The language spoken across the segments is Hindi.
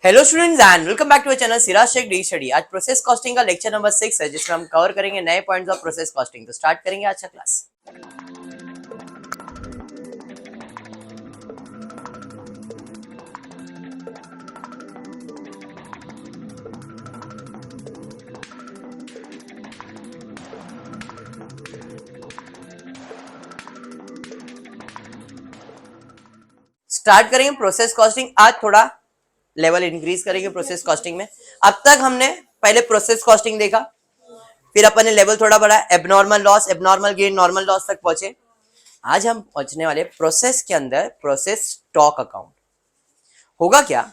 Hello students and welcome back to our channel Siraj Shaikh the study. आज प्रोसेस कॉस्टिंग का लेक्चर नंबर 6 है जिसमें हम कवर करेंगे नए पॉइंट्स ऑफ प्रोसेस कॉस्टिंग। तो स्टार्ट करेंगे आज का क्लास। स्टार्ट करेंगे प्रोसेस कॉस्टिंग। आज थोड़ा लेवल इंक्रीज करेंगे प्रोसेस कॉस्टिंग में। अब तक हमने पहले प्रोसेस कॉस्टिंग देखा, फिर अपन ने लेवल थोड़ा बढ़ा, abnormal loss, abnormal gain, normal loss तक पहुंचे। आज हम पहुंचने वाले प्रोसेस के अंदर प्रोसेस स्टॉक अकाउंट। होगा क्या,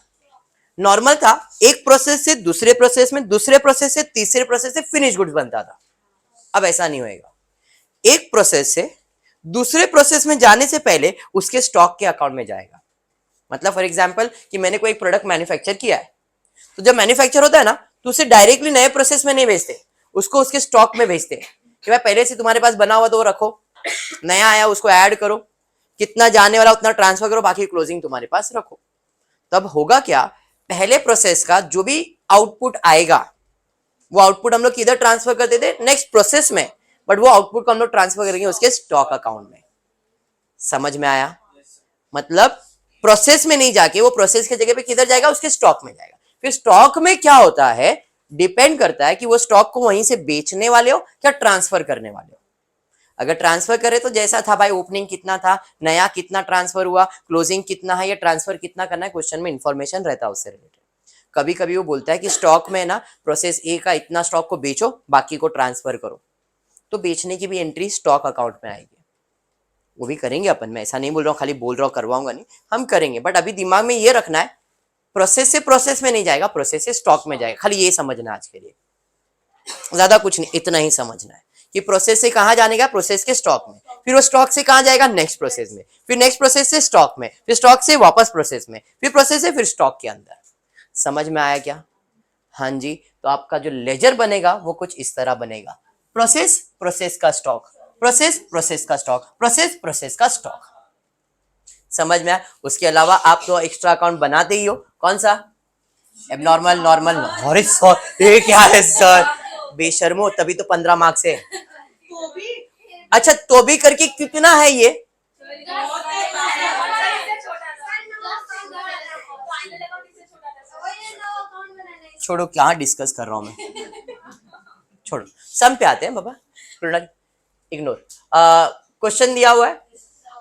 नॉर्मल था एक प्रोसेस से दूसरे प्रोसेस में, दूसरे प्रोसेस से तीसरे प्रोसेस से फिनिश गुड्स बनता था। अब ऐसा नहीं होएगा। एक प्रोसेस से दूसरे प्रोसेस में जाने से पहले उसके स्टॉक के अकाउंट में जाएगा। मतलब फॉर एग्जांपल कि मैंने कोई प्रोडक्ट मैन्युफैक्चर किया है, तो जब मैन्युफैक्चर होता है ना तो उसे डायरेक्टली नए प्रोसेस में नहीं भेजते, उसको उसके स्टॉक में भेजते हैं कि भाई पहले से तुम्हारे पास बना हुआ तो रखो, नया आया उसको ऐड करो, कितना जाने वाला उतना ट्रांसफर करो, बाकी क्लोजिंग तुम्हारे पास रखो। तब होगा क्या, पहले प्रोसेस का जो भी आउटपुट आएगा वो आउटपुट हम लोग किधर ट्रांसफर करते थे, नेक्स्ट प्रोसेस में, बट वो आउटपुट को हम लोग ट्रांसफर करेंगे उसके स्टॉक अकाउंट में। समझ में आया? मतलब प्रोसेस में नहीं जाके वो प्रोसेस की जगह पे किधर जाएगा, उसके स्टॉक में जाएगा। फिर स्टॉक में क्या होता है, डिपेंड करता है कि वो स्टॉक को वहीं से बेचने वाले हो या ट्रांसफर करने वाले हो। अगर ट्रांसफर करे तो जैसा था भाई, ओपनिंग कितना था, नया कितना ट्रांसफर हुआ, क्लोजिंग कितना है, या ट्रांसफर कितना करना है, क्वेश्चन में इंफॉर्मेशन रहता है उससे रिलेटेड। कभी कभी वो बोलता है कि स्टॉक में ना प्रोसेस ए का इतना स्टॉक को बेचो, बाकी को ट्रांसफर करो, तो बेचने की भी एंट्री स्टॉक अकाउंट में आएगी। वो भी करेंगे अपन, मैं ऐसा नहीं बोल रहा हूँ, खाली बोल रहा हूँ करवाऊंगा नहीं, हम करेंगे। बट अभी दिमाग में ये रखना है, प्रोसेस से प्रोसेस में नहीं जाएगा, प्रोसेस से स्टॉक में जाएगा। खाली ये समझना आज के लिए, ज्यादा कुछ नहीं, इतना ही समझना है कि प्रोसेस से कहां जाने का, प्रोसेस के स्टॉक में, फिर वो स्टॉक से कहां जाएगा, नेक्स्ट प्रोसेस में, फिर नेक्स्ट प्रोसेस से स्टॉक में, फिर स्टॉक से वापस प्रोसेस में, फिर प्रोसेस से फिर स्टॉक के अंदर। समझ में आया क्या? हाँ जी। तो आपका जो लेजर बनेगा वो कुछ इस तरह बनेगा, प्रोसेस प्रोसेस का स्टॉक, प्रोसेस प्रोसेस का स्टॉक, प्रोसेस प्रोसेस का स्टॉक। समझ में आया? उसके अलावा आप तो एक्स्ट्रा अकाउंट बनाते ही हो, कौन सा, एबनॉर्मल, नॉर्मल। अरे सर ये क्या है सर, बेशर्मो, तभी तो 15 मार्क्स है। अच्छा तो भी करके कितना है ये, छोड़ो क्या डिस्कस कर रहा हूं मैं, छोड़ो, सम पे आते हैं बाबा, प्रोडक्ट इग्नोर। क्वेश्चन दिया हुआ है,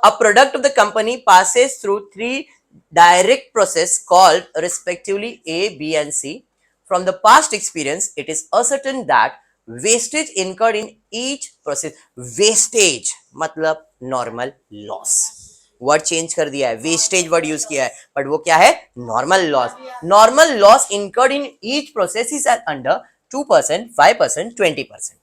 a product of the company passes through 3 direct process called respectively A, B and C. From the past experience, it is ascertain that wastage incurred in each process, wastage मतलब normal loss, वर्ड चेंज कर दिया है, वेस्टेज वर्ड यूज किया है, बट वो क्या है, normal loss. Normal loss incurred in each process is under 2%, 5%, 20%।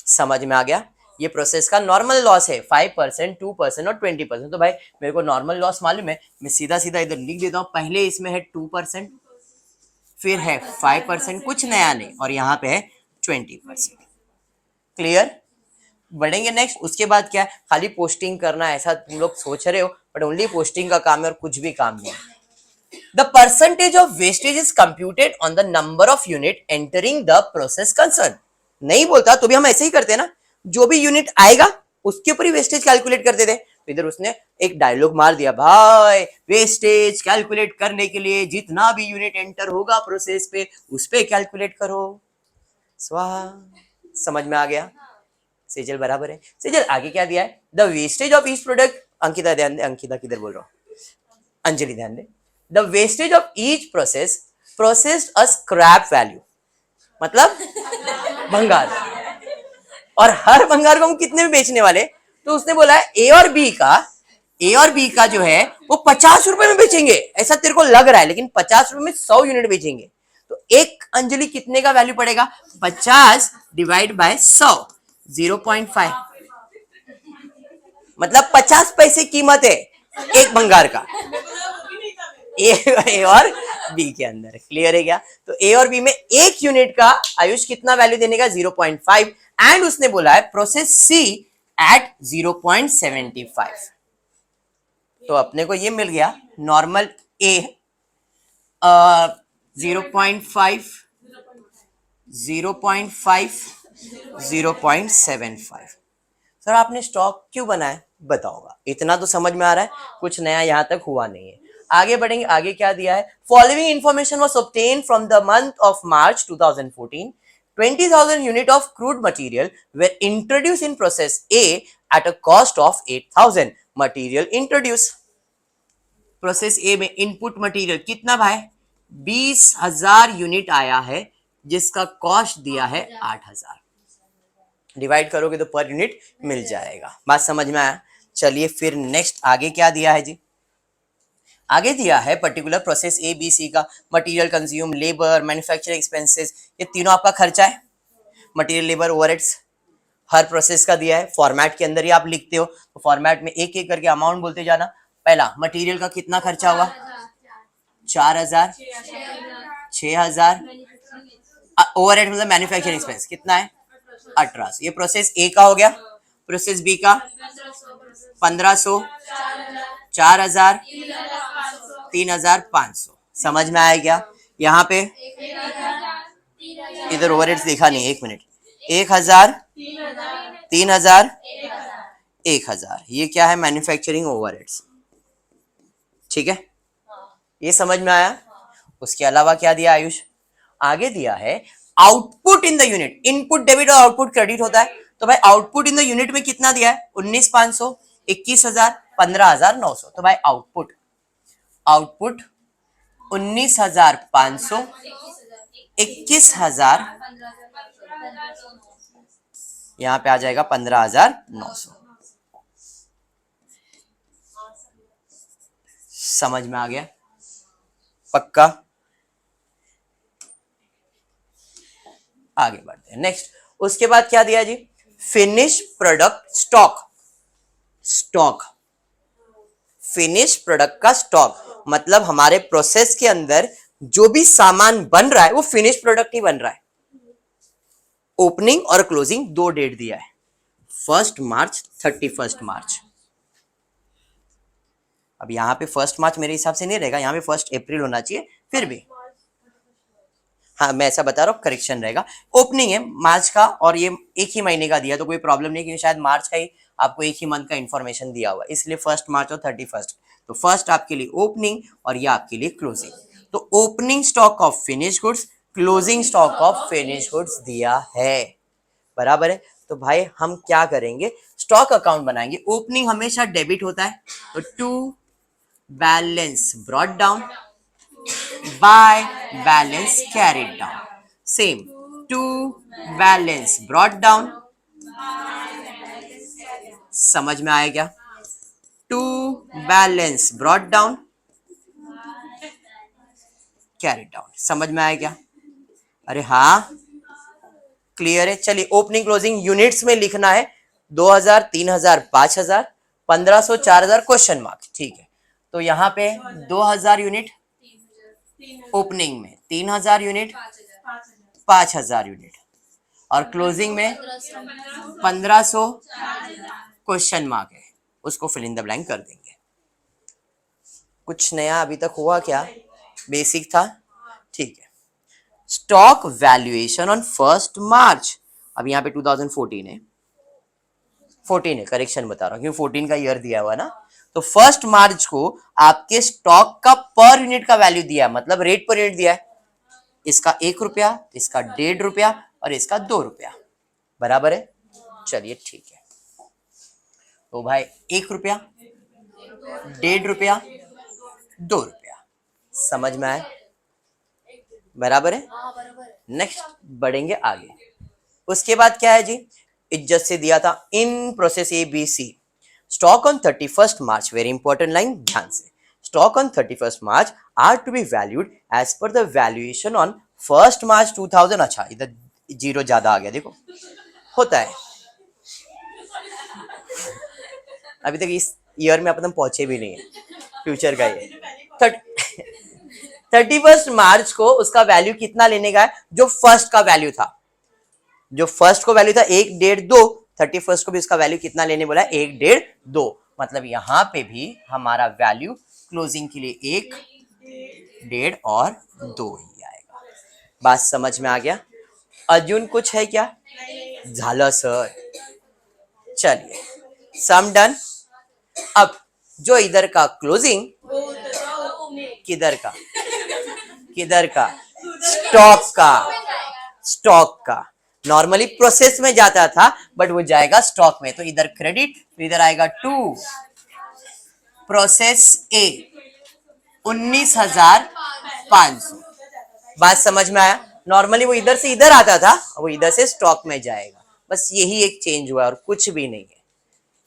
समझ में आ गया? ये प्रोसेस का नॉर्मल लॉस है 5%, 2% और 20%। तो भाई मेरे को नॉर्मल लॉस मालूम है, मैं सीधा सीधा इधर लिख देता हूं, पहले इसमें है 2%, फिर है 5%, कुछ नया नहीं, और यहाँ पे है 20%। क्लियर? बढ़ेंगे नेक्स्ट, उसके बाद क्या है, खाली पोस्टिंग करना है ऐसा तुम लोग सोच रहे हो, बट ओनली पोस्टिंग का काम है और कुछ भी काम नहीं है। The percentage of wastage is computed on the number of unit entering the process concern। नहीं बोलता तो भी हम ऐसे ही करते हैं ना, जो भी यूनिट आएगा उसके ऊपर ही वेस्टेज कैलकुलेट करते थे। तो इधर उसने एक डायलॉग मार दिया, भाई वेस्टेज कैलकुलेट करने के लिए जितना भी यूनिट एंटर होगा प्रोसेस पे उस पे कैलकुलेट करो। स्वाहा। समझ में आ गया? सेजल बराबर है। सेजल आगे क्या दिया है, the wastage of each product, Ankita ध्यान दे, अंकिता किधर बोल रहा हूं, अंजलि ध्यान दे, the wastage of each process processed a scrap value, मतलब भंगार, और हर भंगार को हम कितने में बेचने वाले, तो उसने बोला है ए और बी का जो है वो 50 रुपए में बेचेंगे, ऐसा तेरे को लग रहा है, लेकिन 50 रुपए में 100 यूनिट बेचेंगे। तो एक अंजलि कितने का वैल्यू पड़ेगा, 50 डिवाइड बाय 100, 0.5, मतलब 50 पैसे कीमत है एक भंगार का, ए और बी के अंदर। क्लियर है क्या? तो ए और बी में एक यूनिट का आयुष कितना वैल्यू देने का, 0.5, एंड उसने बोला है प्रोसेस सी एट 0.75। तो अपने को ये मिल गया नॉर्मल ए 0.5, 0.5, 0.75। सर आपने स्टॉक क्यों बनाया बताओगा, इतना तो समझ में आ रहा है, कुछ नया यहां तक हुआ नहीं है। आगे बढ़ेंगे, आगे क्या दिया है, following information was obtained from the month of March 2014, 20,000 unit of crude material were introduced in process A at a cost of 8,000 material introduce. Process ए में इनपुट मटेरियल कितना भाई, 20,000 यूनिट आया है जिसका कॉस्ट दिया है 8,000। डिवाइड करोगे तो पर यूनिट मिल जाएगा, बात समझ में आया। चलिए फिर नेक्स्ट आगे क्या दिया है जी, आगे दिया है particular process A B C का material consume, labour, manufacturing expenses, ये तीनों आपका खर्चा है। मटेरियल, लेबर, ओवरहेड्स हर प्रोसेस का दिया है, फॉर्मेट के अंदर ही आप लिखते हो, तो फॉर्मेट में एक एक करके अमाउंट बोलते जाना। पहला मटेरियल का कितना खर्चा हुआ, 4,000, 6,000, ओवरहेड मतलब मैन्युफैक्चरिंग एक्सपेंस कितना है 1800। ये प्रोसेस ए का हो गया। प्रोसेस बी का 1500, 4,000, 3,500। समझ में आया क्या, यहाँ पे इधर ओवरहेड्स देखा नहीं, एक मिनट, 1,000, 3,000, 1,000, ये क्या है मैन्युफैक्चरिंग ओवरहेड्स, ठीक है, ये समझ में आया। उसके अलावा क्या दिया आयुष, आगे दिया है output in the unit, input debit और आउटपुट क्रेडिट होता है, तो भाई आउटपुट इन द यूनिट में कितना दिया है, 19,500, 21,000, 15,900। तो भाई आउटपुट 19,500, 21,000, यहां पे आ जाएगा 15,900। समझ में आ गया पक्का। आगे बढ़ते हैं नेक्स्ट। उसके बाद क्या दिया जी, finish product stock, stock finish product का स्टॉक मतलब हमारे प्रोसेस के अंदर जो भी सामान बन रहा है वो फिनिश प्रोडक्ट ही बन रहा है। ओपनिंग और क्लोजिंग दो डेट दिया है, 1 मार्च 31 मार्च। अब यहां पे 1 मार्च मेरे हिसाब से नहीं रहेगा, यहां पे 1 अप्रैल होना चाहिए, फिर भी हाँ मैं ऐसा बता रहा हूँ, करेक्शन रहेगा। ओपनिंग है मार्च का और ये एक ही महीने का दिया तो कोई प्रॉब्लम नहीं, क्योंकि शायद मार्च का ही आपको एक ही मंथ का इंफॉर्मेशन दिया हुआ, इसलिए 1 मार्च और 31। तो फर्स्ट आपके लिए ओपनिंग और ये आपके लिए क्लोजिंग। तो opening stock of finish goods, closing stock of finish goods दिया है, बराबर है। तो भाई हम क्या करेंगे, स्टॉक अकाउंट बनाएंगे। ओपनिंग हमेशा डेबिट होता है, तो to balance brought down by balance carried down, same, to balance brought down, समझ में आया क्या, to balance brought down, carried down, समझ में आया क्या, अरे हाँ क्लियर है। चलिए ओपनिंग क्लोजिंग यूनिट्स में लिखना है, 2,000, 3,000, 5,000, 1,500, 4,000 क्वेश्चन मार्क, ठीक है। तो यहाँ पे 2,000 यूनिट ओपनिंग में, 3,000 यूनिट, 5,000 यूनिट और क्लोजिंग में 1,500 क्वेश्चन मार्क है, उसको फिल इन द ब्लैंक कर देंगे। कुछ नया अभी तक हुआ क्या, बेसिक था, ठीक है। स्टॉक वैल्यूएशन ऑन 1 मार्च, अब यहाँ पे 2014 है, 14 है, करेक्शन बता रहा हूँ क्योंकि 14 का ईयर दिया हुआ ना। तो 1 मार्च को आपके स्टॉक का पर यूनिट का वैल्यू दिया है, मतलब रेट पर यूनिट दिया है, इसका 1 रुपया, इसका 1.5 रुपया और इसका 2 रुपया, बराबर है। चलिए ठीक है, तो भाई 1 रुपया, 1.5 रुपया, 2 रुपया, समझ में आए, बराबर है। नेक्स्ट बढ़ेंगे आगे। उसके बाद क्या है जी, इज्जत से दिया था in process A B C, stock on 31 March, very important line, ध्यान से, stock on 31 March are to be valued as per the valuation on 1 March 2000। अच्छा इधर जीरो ज्यादा आ गया, देखो होता है, अभी तक इस ईयर में अपन पहुंचे भी नहीं है, फ्यूचर का ये 31 मार्च को उसका वैल्यू कितना लेने का है, जो फर्स्ट का वैल्यू था, जो फर्स्ट को वैल्यू था 1, 1.5, 2, 31 को भी उसका वैल्यू कितना लेने बोला है, 1, 1.5, 2, मतलब यहां पे भी हमारा वैल्यू क्लोजिंग के लिए 1, 1.5 और 2 ही आएगा। बात समझ में आ गया? अर्जुन कुछ है क्या? झाला सर। चलिए, सम डन। अब जो इधर का क्लोजिंग, किधर का किधर का स्टॉक का, स्टॉक का नॉर्मली प्रोसेस में जाता था बट वो जाएगा स्टॉक में, तो इधर क्रेडिट, तो इधर आएगा 2 प्रोसेस ए 19,500। बात समझ में आया? नॉर्मली वो इधर से इधर आता था, वो इधर से स्टॉक में जाएगा, बस यही एक चेंज हुआ और कुछ भी नहीं है।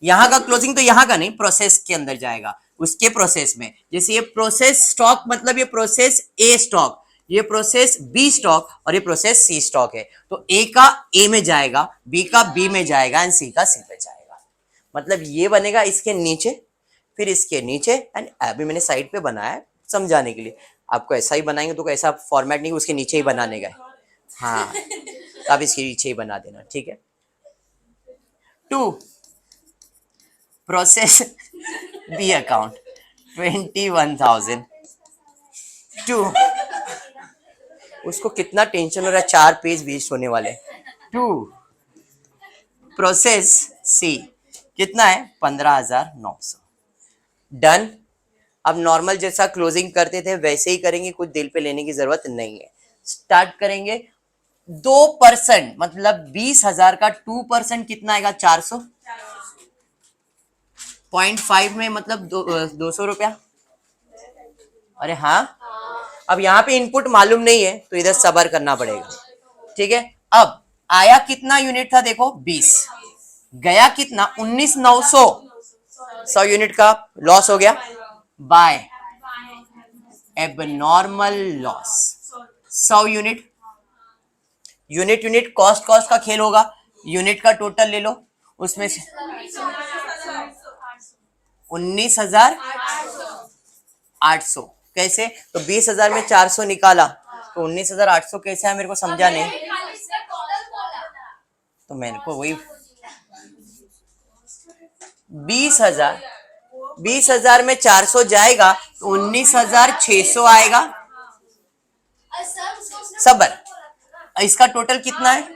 यहाँ का क्लोजिंग तो यहाँ का नहीं, प्रोसेस के अंदर जाएगा, उसके प्रोसेस में। जैसे ये प्रोसेस स्टॉक मतलब ये प्रोसेस ए स्टॉक, ये प्रोसेस बी स्टॉक और ये प्रोसेस सी स्टॉक है, तो ए का ए में जाएगा, बी का बी में जाएगा एंड सी का सी में जाएगा। मतलब ये बनेगा इसके नीचे, फिर इसके नीचे, एंड अभी मैंने साइड पे बनाया समझाने के लिए। आपको ऐसा ही बनाएंगे तो ऐसा फॉर्मेट नहीं, उसके नीचे ही बनाने का है। हाँ, तो आप इसके नीचे ही बना देना, ठीक है। 2 प्रोसेस बी अकाउंट 21,000। 2 उसको कितना टेंशन हो रहा है, 4 पेज वेस्ट होने वाले। 2 प्रोसेस सी कितना है, 15,900। डन। अब नॉर्मल जैसा क्लोजिंग करते थे वैसे ही करेंगे, कुछ दिल पे लेने की जरूरत नहीं है। स्टार्ट करेंगे 2%, मतलब 20,000 का 2% कितना आएगा, 400। 0.5 में मतलब 200 रुपया। अरे हाँ, अब यहाँ पे इनपुट मालूम नहीं है तो इधर सबर करना पड़ेगा, ठीक है। अब आया कितना यूनिट था, देखो 20, गया कितना 19,900, 100 यूनिट का लॉस हो गया by abnormal loss. 100 unit, unit cost का खेल होगा, यूनिट का टोटल ले लो, उसमें से 19,800। कैसे, तो 20,000 में 400 निकाला तो 19,800 कैसे है, मेरे को समझा नहीं, तो मेरे को वही 20,000 में 400 जाएगा तो 19,600 आएगा। सबर, इसका टोटल कितना है,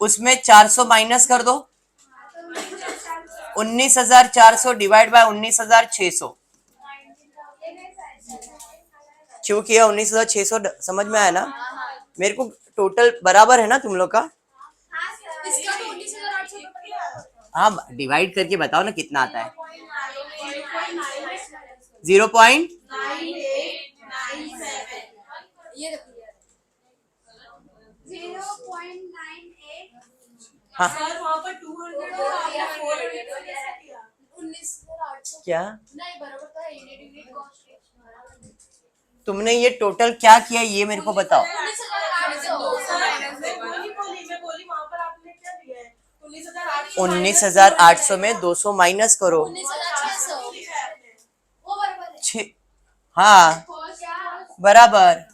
उसमें 400 माइनस कर दो, 19,400 डिवाइड बाय 19,600। क्यों किया 19,600, समझ में आया ना? मेरे को टोटल बराबर है ना तुम लोग का? हाँ, डिवाइड करके बताओ ना कितना आता है। 0.98। हाँ, क्या तुमने ये टोटल क्या किया, ये मेरे को बताओ। 19,800 में 200 माइनस करो, हाँ बराबर,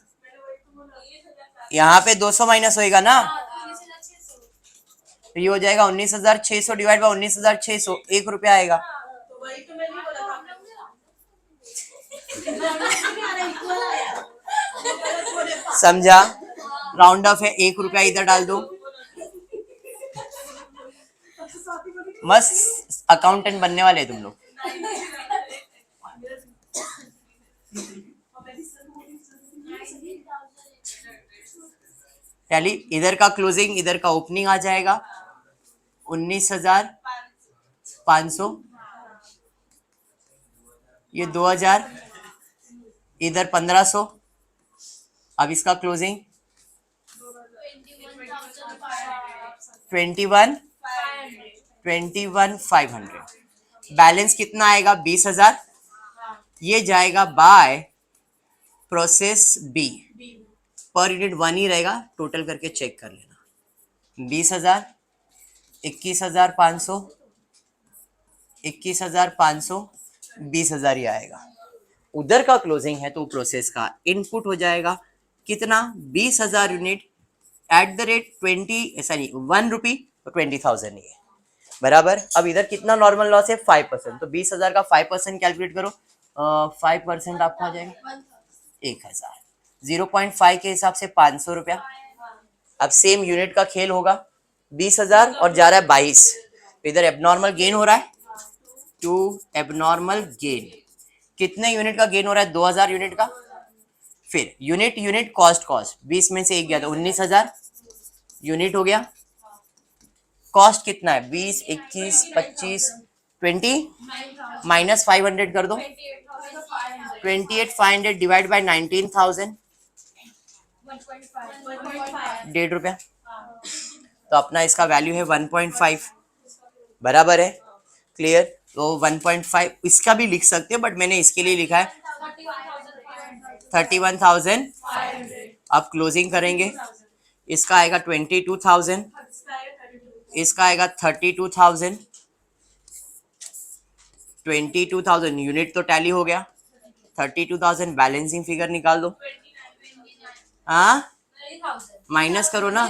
यहाँ पे 200 माइनस होएगा ना, तो ये हो जाएगा 19,600 डिवाइड बाय 19,600, 1 रुपया आएगा। समझा? राउंड ऑफ है, 1 रुपया इधर डाल दो। मस्त अकाउंटेंट बनने वाले तुम लोग। टैली, इधर का क्लोजिंग इधर का ओपनिंग आ जाएगा 19,500, ये 2,000, इधर 1,500। अब इसका क्लोजिंग 21,500। बैलेंस कितना आएगा, 20,000। ये जाएगा by process B, per unit 1 ही रहेगा, टोटल करके चेक कर लेना। 20,000, 21,500, 21,500, 20,000 ही आएगा। उधर का क्लोजिंग है तो प्रोसेस का इनपुट हो जाएगा कितना, 20,000 यूनिट एट द रेट 1 रुपी, तो 20,000 ही है बराबर। अब इधर कितना नॉर्मल लॉस है, 5%, तो 20,000 का 5% कैलकुलेट करो, 5% आपका आ जाएगा 1000, 0.5 के हिसाब से 500 रुपया। अब सेम यूनिट का खेल होगा, 20,000 और जा रहा है 22, इधर एबनॉर्मल गेन हो रहा है, टू एबनॉर्मल गेन। कितने यूनिट का गेन हो रहा है? 2000 यूनिट का। फिर यूनिट यूनिट कॉस्ट कॉस्ट, 20 में से एक गया तो 19,000 यूनिट हो गया। कॉस्ट कितना है? 20, 21, 25, 20 माइनस 500 कर दो, 28,500 डिवाइड बाय 19,000, 1.5 रुपया। तो अपना इसका वैल्यू है 1.5, बराबर है। क्लियर? तो 1.5 इसका भी लिख सकते हो, बट मैंने इसके लिए लिखा है 31,500। अब क्लोजिंग करेंगे, इसका आएगा 22,000, इसका आएगा 32,000, 22,000 यूनिट तो टैली हो गया, 32,000 बैलेंसिंग फिगर निकाल दो। हाँ, माइनस करो ना,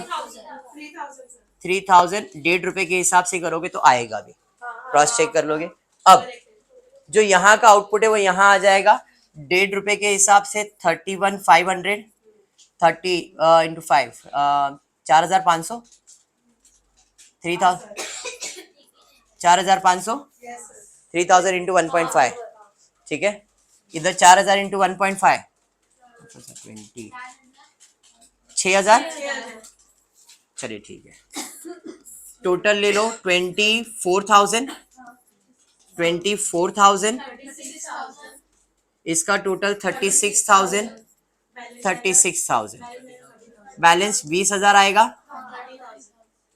3,000 1.5 रुपए के हिसाब से करोगे तो आएगा भी, क्रॉस चेक कर लोगे। अब जो यहाँ का आउटपुट है वो यहाँ आ जाएगा 1.5 रुपए के हिसाब से 31,500, 30 इंटू 5 4,500, 3,000 4,500, 3,000 इंटू 1.5, ठीक है। इधर 4,000 इंटू 1.5 20, 6,000, चलिए ठीक है। टोटल ले लो 24,000, 24,000, इसका टोटल 36,000, 36,000, बैलेंस 20,000 आएगा,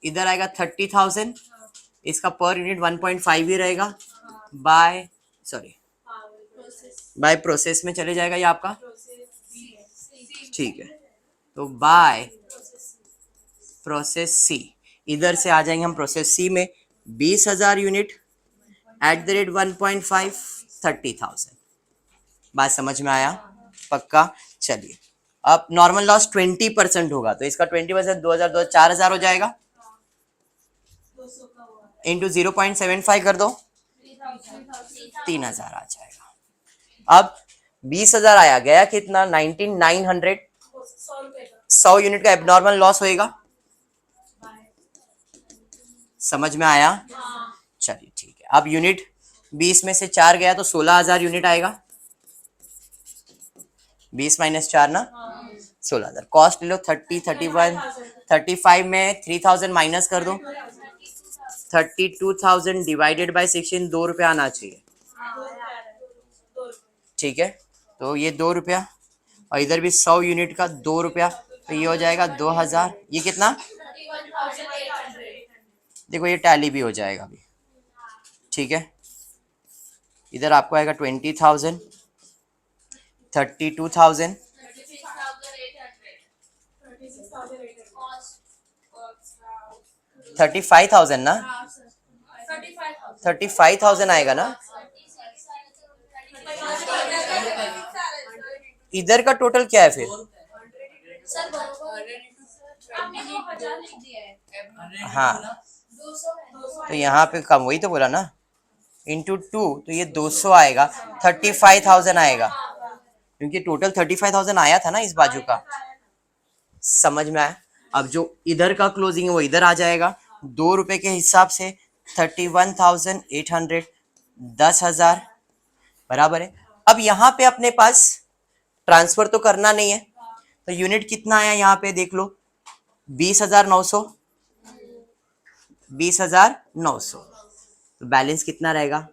इधर आएगा 30,000, इसका पर यूनिट 1.5 ही रहेगा, बाय प्रोसेस में चले जाएगा ये आपका, ठीक है। तो बाय प्रोसेस सी, इधर से आ जाएंगे हम प्रोसेस सी में, 20,000 यूनिट एट द रेट 1.5, 30,000। बात समझ में आया? पक्का? चलिए, अब नॉर्मल लॉस 20% होगा, तो इसका 20% 2,000 4,000 हो जाएगा, इंटू 0.75 कर दो, 3,000 आ जाएगा। अब 20,000 आया, गया कितना? 19,900, 100 यूनिट का एबनॉर्मल लॉस होएगा। समझ में आया? चलिए ठीक है। अब यूनिट 20 में से 4 गया तो 16,000 यूनिट आएगा, 20 माइनस 4 ना 16,000। कॉस्ट ले लो 30, 31, 35 में 3,000 माइनस कर दो, 32,000 डिवाइडेड बाय 16, 2 रुपया आना चाहिए, ठीक है। तो ये 2 रुपया, और इधर भी 100 यूनिट का 2 रुपया, तो ये हो जाएगा 2,000। ये कितना? देखो ये टैली भी हो जाएगा अभी, ठीक है। इधर आपको आएगा 20,000, 32,000, 35,000 ना, 35,000 आएगा ना। इधर का टोटल क्या है फिर? हाँ, तो यहाँ पे कम, वही तो बोला ना, इंटू 2, तो ये 200 आएगा, 35,000 आएगा, क्योंकि टोटल 35,000 आया था ना इस बाजू का। समझ में आया? अब जो इधर का क्लोजिंग है वो इधर आ जाएगा, 2 रुपए के हिसाब से 31,800, 10,000, बराबर है। अब यहाँ पे अपने पास ट्रांसफर तो करना नहीं है, तो यूनिट कितना आया यहाँ पे देख लो, 20,900, 20,900, तो बैलेंस कितना रहेगा?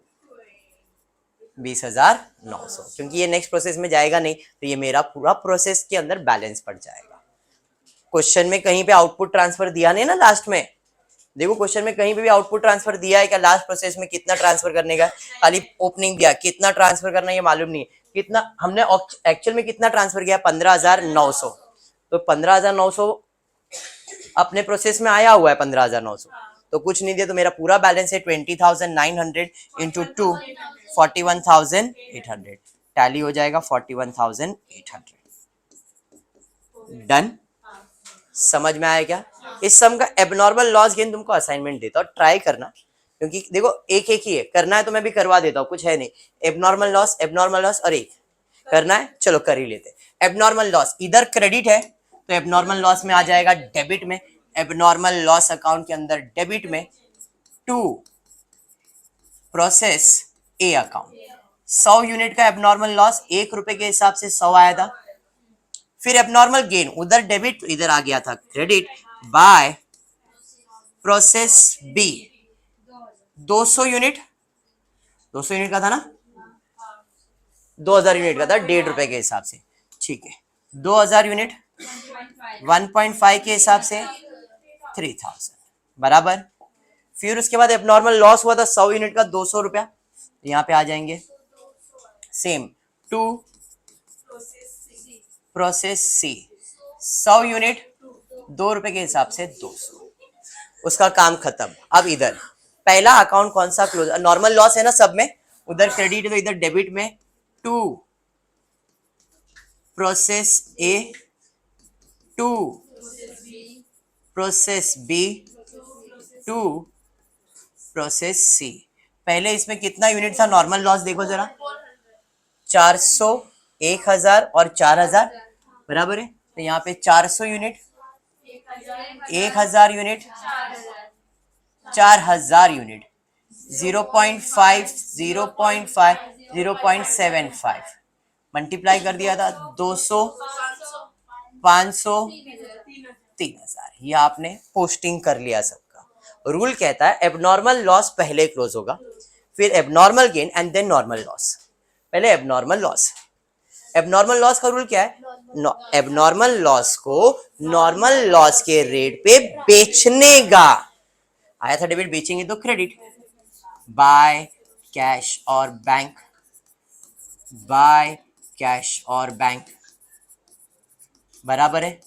20,900, क्योंकि ये नेक्स्ट प्रोसेस में जाएगा नहीं, तो ये मेरा पूरा प्रोसेस के अंदर बैलेंस पड़ जाएगा। क्वेश्चन में कहीं पे आउटपुट ट्रांसफर दिया नहीं ना लास्ट में, देखो क्वेश्चन में कहीं पे भी आउटपुट ट्रांसफर दिया है क्या? लास्ट प्रोसेस में कितना ट्रांसफर करने का, खाली ओपनिंग दिया, कितना ट्रांसफर करना ये मालूम नहीं, कितना हमने एक्चुअल में कितना ट्रांसफर किया? 15,900, तो 15,900 अपने प्रोसेस में आया हुआ है, 15,900, तो कुछ नहीं दिया, तो मेरा पूरा बैलेंस है 20,900 इंटू 2, 41,800, टैली हो जाएगा 41,800। डन? समझ में आया क्या? इस सम का एबनॉर्मल लॉस गेन तुमको असाइनमेंट देता और ट्राई करना, क्योंकि देखो एक एक ही है, करना है तो मैं भी करवा देता हूँ, कुछ है नहीं। एबनॉर्मल लॉस और एक करना है, चलो कर ही लेते। एबनॉर्मल लॉस इधर क्रेडिट है तो एबनॉर्मल लॉस में आ जाएगा डेबिट में। एबनॉर्मल लॉस अकाउंट के अंदर डेबिट में to process A account. 100 unit का एबनॉर्मल लॉस, 1 रुपए के हिसाब से 100 आया था। फिर एबनॉर्मल गेन, उधर डेबिट इधर आ गया था credit by process B. 200 unit, 200 unit का था ना, 2000 यूनिट का था 1.5 रुपए के हिसाब से, ठीक है। 2000 यूनिट 1.5 के हिसाब से 3000 बराबर। फिर उसके बाद एबनॉर्मल लॉस हुआ था 100 यूनिट का 200 रुपया, यहाँ पे आ जाएंगे same to process C. 100 unit 2 रुपए के हिसाब से 200, उसका काम खत्म। अब इधर पहला अकाउंट कौन सा क्लोज, नॉर्मल लॉस है ना सब में, उधर क्रेडिट तो इधर डेबिट में to process A to process B to process C. पहले इसमें कितना यूनिट था नॉर्मल लॉस देखो जरा, 400, 1000 और 4000 बराबर है। तो यहाँ पे 400 यूनिट, 1000 यूनिट, 4000 यूनिट, 0.5 0.5 0.75 मल्टीप्लाई कर दिया था 200 500 3000। ये आपने पोस्टिंग कर लिया सबका। रूल कहता है एबनॉर्मल लॉस पहले क्लोज होगा, फिर abnormal gain and then normal loss. पहले एबनॉर्मल लॉस। एबनॉर्मल लॉस का रूल क्या है, एबनॉर्मल लॉस को नॉर्मल लॉस के रेट पे बेचने का। आया था डेबिट, बेचेंगे तो क्रेडिट बाय कैश और बैंक, बाय कैश और बैंक बराबर है।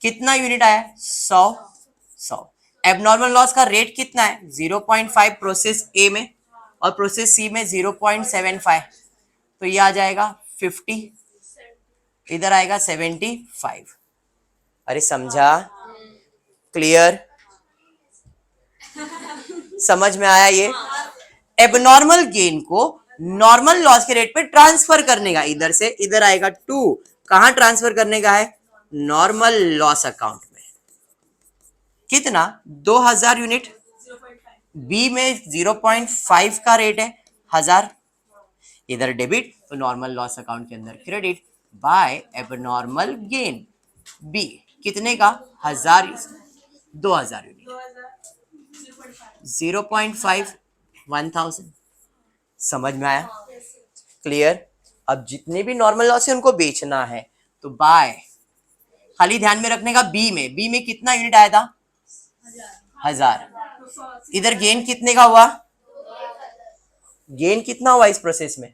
कितना यूनिट आया, 100। एबनॉर्मल लॉस का रेट कितना है, 0.5 प्रोसेस ए में और प्रोसेस सी में 0.75, तो ये आ जाएगा 50, इधर आएगा 75। अरे समझा, क्लियर, समझ में आया ये। एबनॉर्मल गेन को नॉर्मल लॉस के रेट पे ट्रांसफर करने का, इधर से इधर आएगा 2, कहां ट्रांसफर करने का है, नॉर्मल लॉस अकाउंट में। कितना, 2000 यूनिट, बी में 0.5 का रेट है 1000, इधर डेबिट तो नॉर्मल लॉस अकाउंट के अंदर credit by abnormal gain B, कितने का, 1000 2000 यूनिट, 0.5 1000। समझ में आया, क्लियर। अब जितने भी नॉर्मल लॉस है उनको बेचना है, तो बाय, खाली ध्यान में रखने का बी में कितना यूनिट आया था, 1000। इधर गेन कितने का हुआ, गेन कितना हुआ इस प्रोसेस में,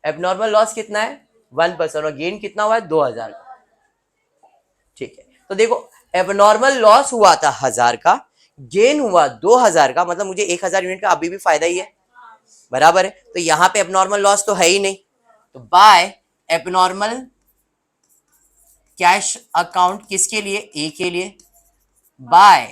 एबनॉर्मल लॉस कितना है 1% और गेन कितना हुआ है 2000 का, ठीक है। तो देखो एबनॉर्मल लॉस हुआ था 1000 का, गेन हुआ 2000 का, मतलब मुझे 1000 यूनिट का अभी भी फायदा ही है, बराबर है। तो यहां पे एबनॉर्मल लॉस तो है ही नहीं, तो बाय एबनॉर्मल कैश अकाउंट किसके लिए, ए के लिए, बाय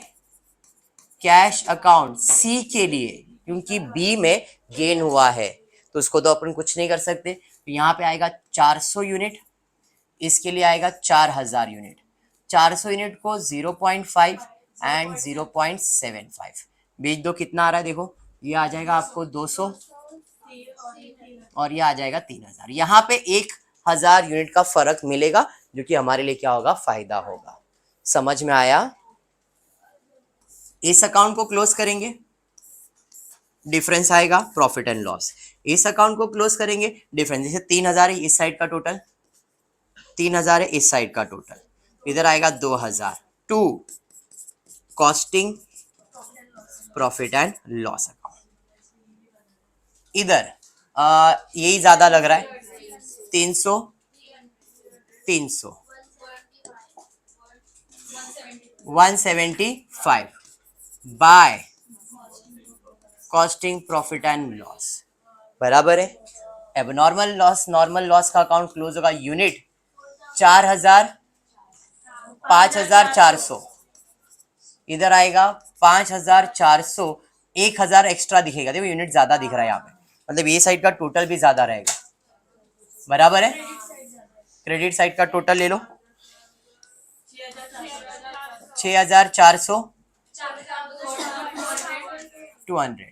कैश अकाउंट सी के लिए, क्योंकि बी में गेन हुआ है तो उसको तो अपन कुछ नहीं कर सकते। तो यहाँ पे आएगा 400 यूनिट, इसके लिए आएगा 4000 यूनिट। 400 यूनिट को 0.5 एंड 0.75 बेच दो, कितना आ रहा है देखो, ये आ जाएगा आपको 200 और ये आ जाएगा 3000। यहाँ पे 1000 यूनिट का फर्क मिलेगा जो कि हमारे लिए क्या होगा, फायदा होगा। समझ में आया। इस अकाउंट को क्लोज करेंगे, डिफरेंस आएगा प्रॉफिट एंड लॉस। इस अकाउंट को क्लोज करेंगे, डिफरेंस, जैसे 3000 है इस साइड का टोटल, 3000 है इस साइड का टोटल, इधर आएगा 2000 to costing profit and loss account. इधर यही ज्यादा लग रहा है, 300 300 175 by costing profit and loss, बराबर है। अब नॉर्मल लॉस का अकाउंट क्लोज होगा, यूनिट 4000 5,400, इधर आएगा 5,400, 1,000 एक्स्ट्रा दिखेगा, देखो यूनिट ज्यादा दिख रहा है यहाँ पे, मतलब ये साइड का टोटल भी ज्यादा रहेगा, बराबर है। क्रेडिट साइड का टोटल ले लो, 6,400, 200,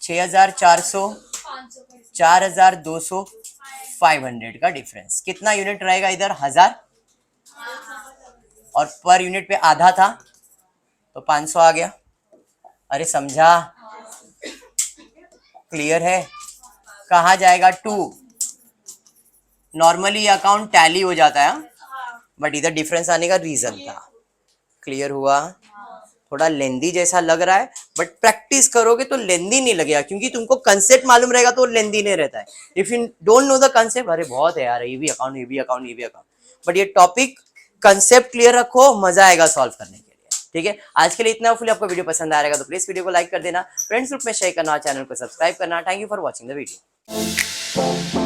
6,400, 4,200, 500 का डिफरेंस, कितना यूनिट रहेगा इधर 1,000, और पर यूनिट पे आधा था तो 500 आ गया। अरे समझा, क्लियर है। कहा जाएगा 2, नॉर्मली ये अकाउंट टैली हो जाता है, बट इधर डिफरेंस आने का रीजन था। क्लियर हुआ। थोड़ा लेंदी जैसा लग रहा है, बट प्रैक्टिस करोगे तो लेंदी नहीं लगेगा, क्योंकि तुमको कंसेप्ट मालूम रहेगा तो लेंदी नहीं रहता है। If you don't know the concept, अरे बहुत है यार, ये भी अकाउंट, ये भी अकाउंट, ये भी अकाउंट, बट ये टॉपिक कंसेप्ट क्लियर रखो, मजा आएगा सॉल्व करने के लिए। ठीक है, आज के लिए इतना। फुल आपको वीडियो पसंद आ रहेगा तो प्लीज वीडियो को लाइक कर देना, फ्रेंड्स ग्रुप में शेयर करना, चैनल को सब्सक्राइब करना। Thank you for watching the video.